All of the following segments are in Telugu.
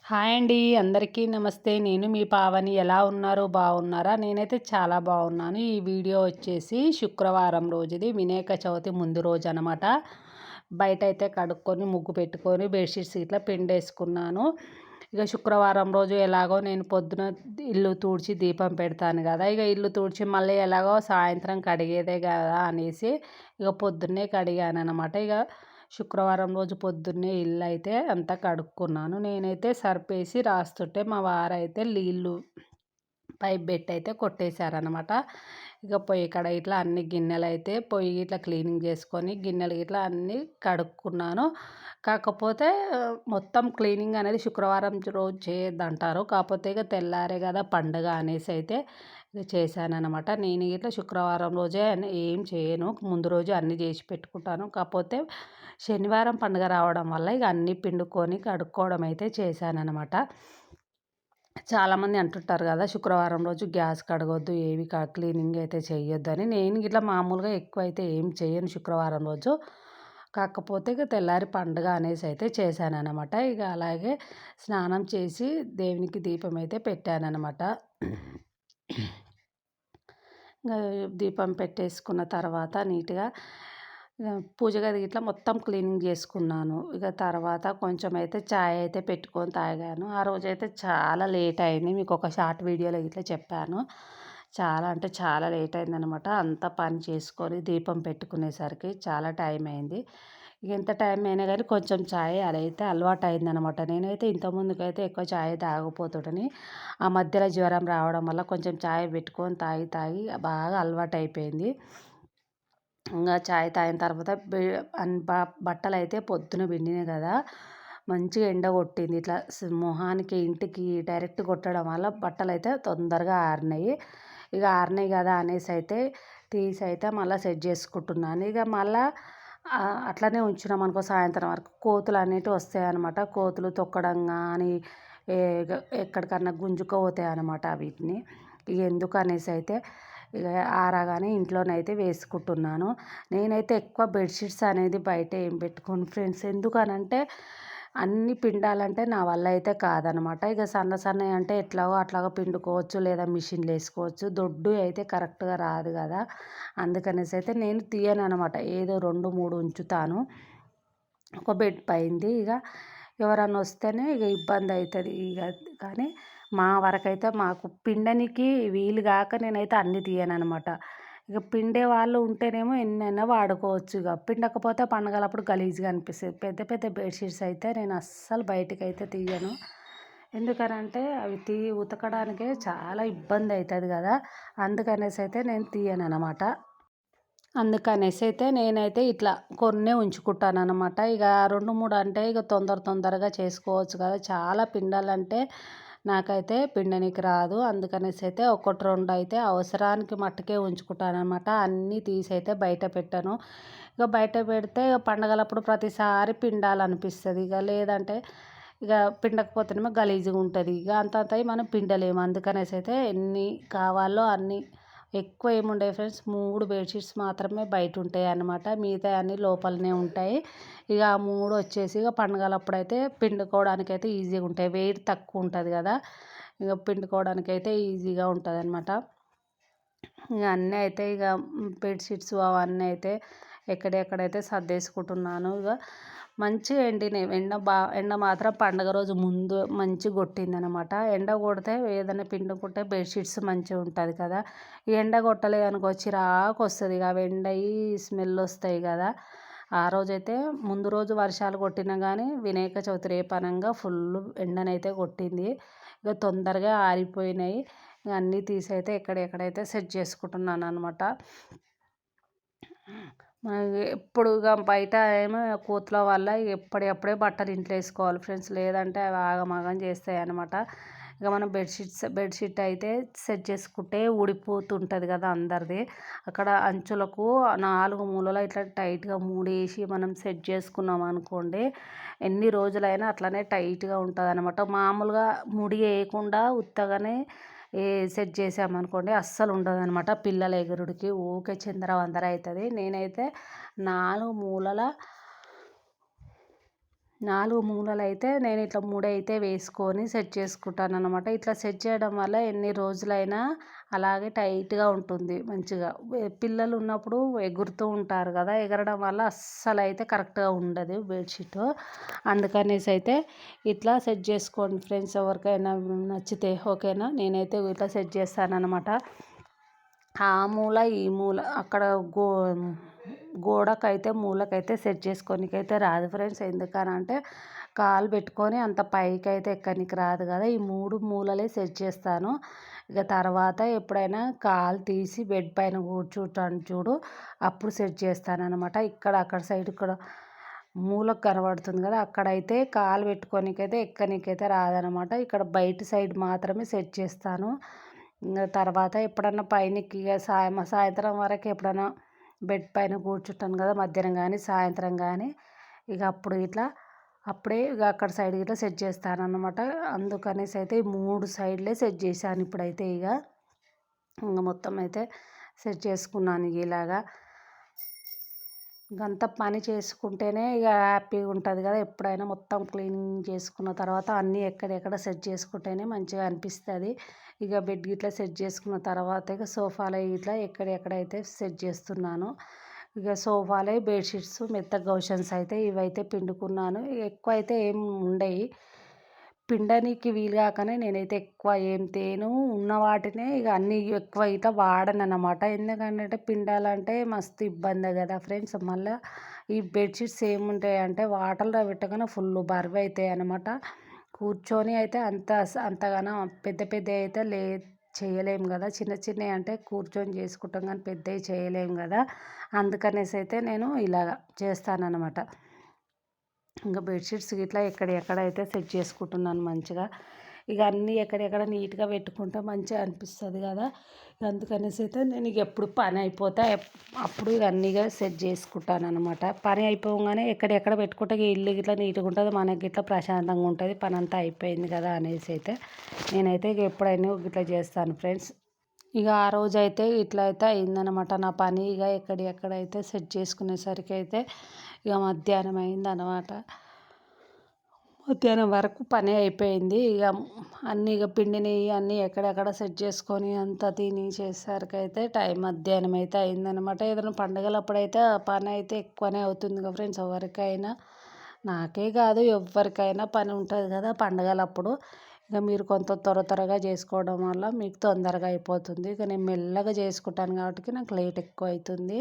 హాయ్ అండి. అందరికీ నమస్తే. నేను మీ పావని. ఎలా ఉన్నారు? బాగున్నారా? నేనైతే చాలా బాగున్నాను. ఈ వీడియో వచ్చేసి శుక్రవారం రోజుది, వినాయక చవితి ముందు రోజు అనమాట. బయటైతే కడుక్కొని ముగ్గు పెట్టుకొని బెడ్షీట్స్ ఇట్లా పిండేసుకున్నాను. ఇక శుక్రవారం రోజు ఎలాగో నేను పొద్దున ఇల్లు తుడిచి దీపం పెడతాను కదా, ఇక ఇల్లు తుడిచి మళ్ళీ ఎలాగో సాయంత్రం కడిగేదే కదా అనేసి ఇక పొద్దున్నే కడిగాను అనమాట. ఇక శుక్రవారం రోజు పొద్దున్నే ఇల్లు అయితే అంతా కడుక్కున్నాను. నేనైతే సర్పేసి రాస్తుంటే మా వారైతే నీళ్ళు పైప్ పెట్టి అయితే కొట్టేశారనమాట. ఇక పొయ్యి కాడ ఇట్లా అన్ని గిన్నెలు అయితే పొయ్యి ఇట్లా క్లీనింగ్ చేసుకొని గిన్నెలు ఇట్లా అన్నీ కడుక్కున్నాను. కాకపోతే మొత్తం క్లీనింగ్ అనేది శుక్రవారం రోజు చేయొద్దంటారు. కాకపోతే ఇక తెల్లారే కదా పండుగ అనేసి అయితే చేశాననమాట. నేను ఇట్లా శుక్రవారం రోజే ఏం చేయను, ముందు రోజు అన్నీ చేసి పెట్టుకుంటాను. కాకపోతే శనివారం పండుగ రావడం వల్ల ఇక అన్నీ పిండుకొని కడుక్కోవడం అయితే చేశాననమాట. చాలామంది అంటుంటారు కదా, శుక్రవారం రోజు గ్యాస్ కడగొద్దు, ఏవి క్లీనింగ్ అయితే చేయొద్దు అని. నేను ఇట్లా మామూలుగా ఎక్కువ అయితే ఏం చేయను శుక్రవారం రోజు. కాకపోతే ఇక తెల్లారి పండుగ అనేసి అయితే చేశాననమాట. ఇక అలాగే స్నానం చేసి దేవునికి దీపం అయితే పెట్టాననమాట. దీపం పెట్టేసుకున్న తర్వాత నీట్గా పూజ గది ఇట్లా మొత్తం క్లీనింగ్ చేసుకున్నాను. ఇక తర్వాత కొంచెం అయితే ఛాయ్ అయితే పెట్టుకొని తాగాను. ఆ రోజైతే చాలా లేట్ అయింది. మీకు ఒక షార్ట్ వీడియోలో ఇట్లా చెప్పాను. చాలా అంటే చాలా లేట్ అయిందనమాట. అంతా పని చేసుకొని దీపం పెట్టుకునేసరికి చాలా టైం అయింది. ఇక ఎంత టైం అయినా కానీ కొంచెం ఛాయ్ అదైతే అలవాటు అయిందనమాట. నేనైతే ఇంతకుముందుకైతే ఎక్కువ ఛాయ్ తాగకపోతుంటని, ఆ మధ్యలో జ్వరం రావడం వల్ల కొంచెం ఛాయ్ పెట్టుకొని తాగి తాగి బాగా అలవాటు అయిపోయింది. ఇంకా ఛాయ్ తాగిన తర్వాత బట్టలు అయితే పొద్దున పిండినాయి కదా, మంచిగా ఎండ కొట్టింది. ఇట్లా మొహానికి ఇంటికి డైరెక్ట్ కొట్టడం వల్ల బట్టలు అయితే తొందరగా ఆరినాయి. ఇక ఆరినాయి కదా అనేసి అయితే తీసి అయితే మళ్ళీ సెట్ చేసుకుంటున్నాను. ఇక మళ్ళీ అట్లనే ఉంచినాం అనుకో సాయంత్రం వరకు కోతులు అనేటివి వస్తాయి అన్నమాట. కోతులు తొక్కడం కానీ ఎక్కడికన్నా గుంజుకుపోతాయి అన్నమాట వీటిని. ఇక ఎందుకు అనేసి అయితే ఇక ఆరగానే ఇంట్లోనైతే వేసుకుంటున్నాను. నేనైతే ఎక్కువ బెడ్షీట్స్ అనేది బయట ఏం పెట్టుకోను ఫ్రెండ్స్. ఎందుకనంటే అన్నీ పిండాలంటే నా వల్ల అయితే కాదనమాట. ఇక సన్న సన్నవి అంటే ఎట్లాగో అట్లాగో పిండుకోవచ్చు, లేదా మిషన్లో వేసుకోవచ్చు. దొడ్డు అయితే కరెక్ట్గా రాదు కదా, అందుకనేసి అయితే నేను తీయను అనమాట. ఏదో 2, 3 ఉంచుతాను ఒక బెడ్ పైంది. ఇక ఎవరన్నా వస్తేనే ఇక ఇబ్బంది అవుతుంది. ఇక కానీ మా వరకైతే మాకు పిండనికి వీలు కాక నేనైతే అన్నీ తీయననమాట. ఇక పిండే వాళ్ళు ఉంటేనేమో ఎన్నైనా వాడుకోవచ్చు. ఇక పిండకపోతే పండగలప్పుడు గలీజ్గా అనిపిస్తుంది. పెద్ద పెద్ద బెడ్షీట్స్ అయితే నేను అస్సలు బయటకైతే తీయను. ఎందుకనంటే అవి ఉతకడానికే చాలా ఇబ్బంది అవుతుంది కదా, అందుకనేసి అయితే నేను తీయను అనమాట. అందుకనేసి అయితే నేనైతే ఇట్లా కొన్నే ఉంచుకుంటాను అనమాట. ఇక 2, 3 అంటే ఇక తొందరగా చేసుకోవచ్చు కదా, చాలా పిండాలంటే నాకైతే పిండనికి రాదు. అందుకనేసి అయితే 1, 2 అయితే అవసరానికి మట్టుకే ఉంచుకుంటాను అనమాట. అన్నీ తీసి అయితే బయట పెట్టను. ఇక బయట పెడితే పండగలప్పుడు ప్రతిసారి పిండాలనిపిస్తుంది. ఇక లేదంటే ఇక పిండకపోతేనేమో గలీజ్గా ఉంటుంది. ఇక అంతంతవి మనం పిండలేము. అందుకనేసి అయితే ఎన్ని కావాలో అన్నీ, ఎక్కువ ఏముండవు ఫ్రెండ్స్. 3 బెడ్షీట్స్ మాత్రమే బయట ఉంటాయి అన్నమాట. మిగతా అన్నీ లోపలనే ఉంటాయి. ఇక ఆ 3 వచ్చేసి ఇక పండుగలప్పుడు అయితే పిండుకోవడానికి అయితే ఈజీగా ఉంటాయి. వెయిట్ తక్కువ ఉంటుంది కదా, ఇక పిండుకోవడానికి అయితే ఈజీగా ఉంటుంది అనమాట. ఇక అన్నీ అయితే ఇక బెడ్షీట్స్ అవన్నీ అయితే ఎక్కడెక్కడైతే సర్దేసుకుంటున్నాను. ఇక మంచిగా ఎండినాయి. ఎండ మాత్రం పండుగ రోజు ముందు మంచిగా కొట్టిందనమాట. ఎండ కొడితే ఏదైనా పిండుకుంటే బెడ్షీట్స్ మంచిగా ఉంటుంది కదా. ఈ ఎండ కొట్టలేదు అనుకో చిరాకు వస్తుంది. ఇక అవి ఎండయి స్మెల్ వస్తాయి కదా. ఆ రోజైతే ముందు రోజు వర్షాలు కొట్టినా కానీ వినాయక చవితి రేపనంగా ఫుల్ ఎండనైతే కొట్టింది. ఇక తొందరగా ఆరిపోయినాయి. ఇక అన్నీ తీసి అయితే ఎక్కడెక్కడైతే సెట్ చేసుకుంటున్నాను అనమాట. ఎప్పుడు ఇక బయట ఏమో కోతుల వల్ల ఎప్పటికప్పుడే బట్టలు ఇంట్లో వేసుకోవాలి ఫ్రెండ్స్, లేదంటే అవి ఆగమాగం చేస్తాయి అనమాట. ఇక మనం బెడ్షీట్ అయితే సెట్ చేసుకుంటే ఊడిపోతుంటుంది కదా అందరిది. అక్కడ అంచులకు 4 మూలలు ఇట్లా టైట్గా మూడేసి మనం సెట్ చేసుకున్నాం అనుకోండి, ఎన్ని రోజులైనా అట్లనే టైట్గా ఉంటుంది అనమాట. మామూలుగా ముడి వేయకుండా ఉత్తగానే సెట్ చేసామనుకోండి అస్సలు ఉండదు అనమాట. పిల్లల ఎగురుడికి ఊరికే చిందరవందర అవుతుంది. నేనైతే 4 మూలల 4 మూలలైతే నేను ఇట్లా 3 అయితే వేసుకొని సెట్ చేసుకుంటానన్నమాట. ఇట్లా సెట్ చేయడం వల్ల ఎన్ని రోజులైనా అలాగే టైట్‌గా ఉంటుంది మంచిగా. పిల్లలు ఉన్నప్పుడు ఎగురుతూ ఉంటారు కదా! ఎగరడం వల్ల అస్సలైతే కరెక్ట్‌గా ఉండదు బెడ్‌షీటు. అందుకనేసి అయితే ఇట్లా సెట్ చేసుకోండి ఫ్రెండ్స్. ఎవరికైనా నచ్చితే ఓకేనా. నేనైతే ఇట్లా సెట్ చేస్తానన్నమాట. ఆ మూల ఈ మూల అక్కడ గోడకైతే మూలకైతే సెట్ చేసుకోనికైతే రాదు ఫ్రెండ్స్. ఎందుకనంటే కాలు పెట్టుకొని అంత పైకైతే ఎక్కనికి రాదు కదా. ఈ 3 మూలలే సెట్ చేస్తాను. ఇక తర్వాత ఎప్పుడైనా కాలు తీసి బెడ్ పైన కూర్చుంటాను చూడు, అప్పుడు సెట్ చేస్తానన్నమాట. అక్కడ సైడ్ ఇక్కడ మూలకు కనబడుతుంది కదా, అక్కడైతే కాలు పెట్టుకోనికైతే ఎక్కనికైతే రాదనమాట. ఇక్కడ బయట సైడ్ మాత్రమే సెట్ చేస్తాను. ఇంకా తర్వాత ఎప్పుడన్నా పైనకి ఇక సాయంత్రం వరకు ఎప్పుడన్నా బెడ్ పైన కూర్చుంటాను కదా మధ్యాహ్నం కానీ సాయంత్రం కానీ, ఇక అప్పుడే ఇక అక్కడ సైడ్ ఇట్లా సెట్ చేస్తానన్నమాట. అందుకనేసి అయితే ఈ 3 సైడ్లే సెట్ చేశాను ఇప్పుడైతే. ఇంకా మొత్తం అయితే సెట్ చేసుకున్నాను ఇలాగా. ఇంకంత పని చేసుకుంటేనే ఇక హ్యాపీగా ఉంటుంది కదా. ఎప్పుడైనా మొత్తం క్లీనింగ్ చేసుకున్న తర్వాత అన్నీ ఎక్కడెక్కడ సెట్ చేసుకుంటేనే మంచిగా అనిపిస్తుంది. ఇక బెడ్ ఇట్లా సెట్ చేసుకున్న తర్వాత ఇక సోఫాలో ఇట్లా ఎక్కడెక్కడైతే సెట్ చేస్తున్నాను. ఇక సోఫాలే బెడ్షీట్స్ మెత్తగా గౌషన్స్ అయితే ఇవైతే పిండుకున్నాను. ఎక్కువ అయితే ఏం ఉండవు, పిండనీకి వీలు కాకనే నేనైతే ఎక్కువ ఏం తేను. ఉన్న వాటినే ఇక అన్నీ ఎక్కువ ఇట్లా వాడనన్నమాట. ఎందుకంటే పిండాలంటే మస్తు ఇబ్బంది కదా ఫ్రెండ్స్. మళ్ళీ ఈ బెడ్షీట్స్ ఏముంటాయంటే వాటర్లో పెట్టగానే ఫుల్ బరువు అవుతాయి అన్నమాట. కూర్చొని అయితే అంతగానో పెద్ద పెద్దవి అయితే చేయలేము కదా. చిన్న చిన్నవి అంటే కూర్చొని చేసుకుంటాం కానీ పెద్దవి చేయలేము కదా. అందుకనేసి అయితే నేను ఇలాగ చేస్తానన్నమాట. ఇంకా బెడ్షీట్స్ ఇట్లా ఎక్కడెక్కడైతే సెట్ చేసుకుంటున్నాను మంచిగా. ఇక అన్నీ ఎక్కడెక్కడ నీట్గా పెట్టుకుంటే మంచిగా అనిపిస్తుంది కదా. అందుకనేసి అయితే నేను ఇక ఎప్పుడు పని అయిపోతే అప్పుడు ఇక అన్నీగా సెట్ చేసుకుంటాను అనమాట. పని అయిపోగానే ఎక్కడెక్కడ పెట్టుకుంటే ఇల్లు ఇట్లా నీట్గా ఉంటుంది, మనకి ఇట్లా ప్రశాంతంగా ఉంటుంది. పని అంతా అయిపోయింది కదా అనేసి అయితే నేనైతే ఇక ఎప్పుడైనా ఇట్లా చేస్తాను ఫ్రెండ్స్. ఇక ఆ రోజైతే ఇట్లా అయితే అయిందనమాట నా పని. ఇక ఎక్కడెక్కడైతే సెట్ చేసుకునేసరికి అయితే ఇక మధ్యాహ్నం అయిందనమాట. మధ్యాహ్నం వరకు పని అయిపోయింది. అన్నీ పిండినవి అన్నీ ఎక్కడెక్కడ సెట్ చేసుకొని అంతా తిని చేసేసరికి అయితే మధ్యాహ్నం అయితే అయిందనమాట. ఏదైనా పండుగలప్పుడైతే పని అయితే ఎక్కువనే అవుతుంది కదా ఫ్రెండ్స్. ఎవరికైనా, నాకే కాదు ఎవరికైనా పని ఉంటుంది కదా పండుగలప్పుడు. ఇక మీరు కొంత త్వరగా చేసుకోవడం వల్ల మీకు తొందరగా అయిపోతుంది. ఇక నేను మెల్లగా చేసుకుంటాను కాబట్టి నాకు లేట్ ఎక్కువ అవుతుంది.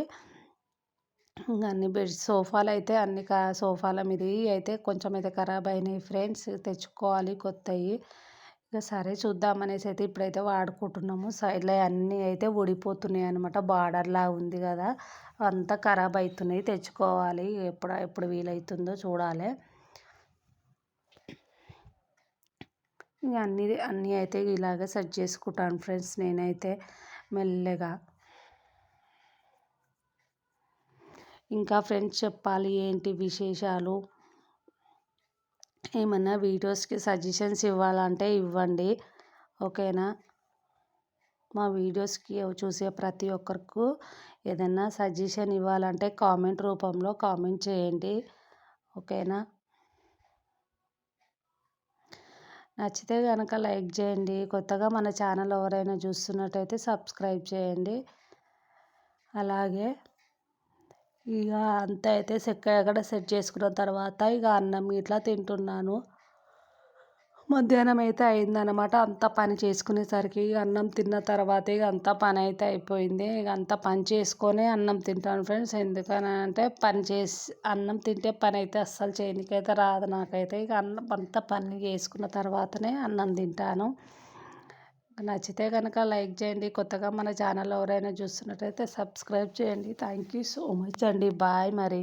ఇంకా అన్ని సోఫాలు అయితే సోఫాల మీదవి అయితే కొంచెం అయితే ఖరాబ్ అయినాయి ఫ్రెండ్స్. తెచ్చుకోవాలి కొత్తవి. ఇక సరే చూద్దామనేసి అయితే ఇప్పుడైతే వాడుకుంటున్నాము. సైడ్లో అన్నీ అయితే ఊడిపోతున్నాయి అనమాట. బార్డర్లా ఉంది కదా, అంతా ఖరాబ్ అవుతున్నాయి. తెచ్చుకోవాలి, ఎప్పుడు వీలవుతుందో చూడాలి. ఇక అన్నీ అయితే ఇలాగ సెట్ చేసుకుంటాను ఫ్రెండ్స్ నేనైతే మెల్లగా. ఇంకా ఫ్రెండ్స్ చెప్పాలి ఏంటి విశేషాలు. ఏమన్నా వీడియోస్కి సజెషన్స్ ఇవ్వాలంటే ఇవ్వండి ఓకేనా. మా వీడియోస్కి చూసే ప్రతి ఒక్కరికి ఏదైనా సజెషన్ ఇవ్వాలంటే కామెంట్ రూపంలో కామెంట్ చేయండి ఓకేనా. నచ్చితే కనుక లైక్ చేయండి. కొత్తగా మన ఛానల్ ఎవరైనా చూస్తున్నట్టయితే సబ్స్క్రైబ్ చేయండి. అలాగే ఇక అంతా అయితే ఎక్కడెక్కడ సెట్ చేసుకున్న తర్వాత ఇక అన్నం ఇట్లా తింటున్నాను. మధ్యాహ్నం అయితే అయిందనమాట. అంతా పని చేసుకునేసరికి అన్నం తిన్న తర్వాత ఇక అంతా పని అయితే అయిపోయింది. ఇక అంతా పని చేసుకొని అన్నం తింటాను ఫ్రెండ్స్. ఎందుకనంటే అన్నం తింటే పని అయితే అస్సలు చేయడానికైతే రాదు నాకైతే. ఇక అంతా పని చేసుకున్న తర్వాతనే అన్నం తింటాను. నచ్చితే కనుక లైక్ చేయండి. కొత్తగా మన ఛానల్ ఎవరైనా చూస్తున్నట్టయితే సబ్స్క్రైబ్ చేయండి. థ్యాంక్ యూ సో మచ్ అండి. బాయ్ మరి.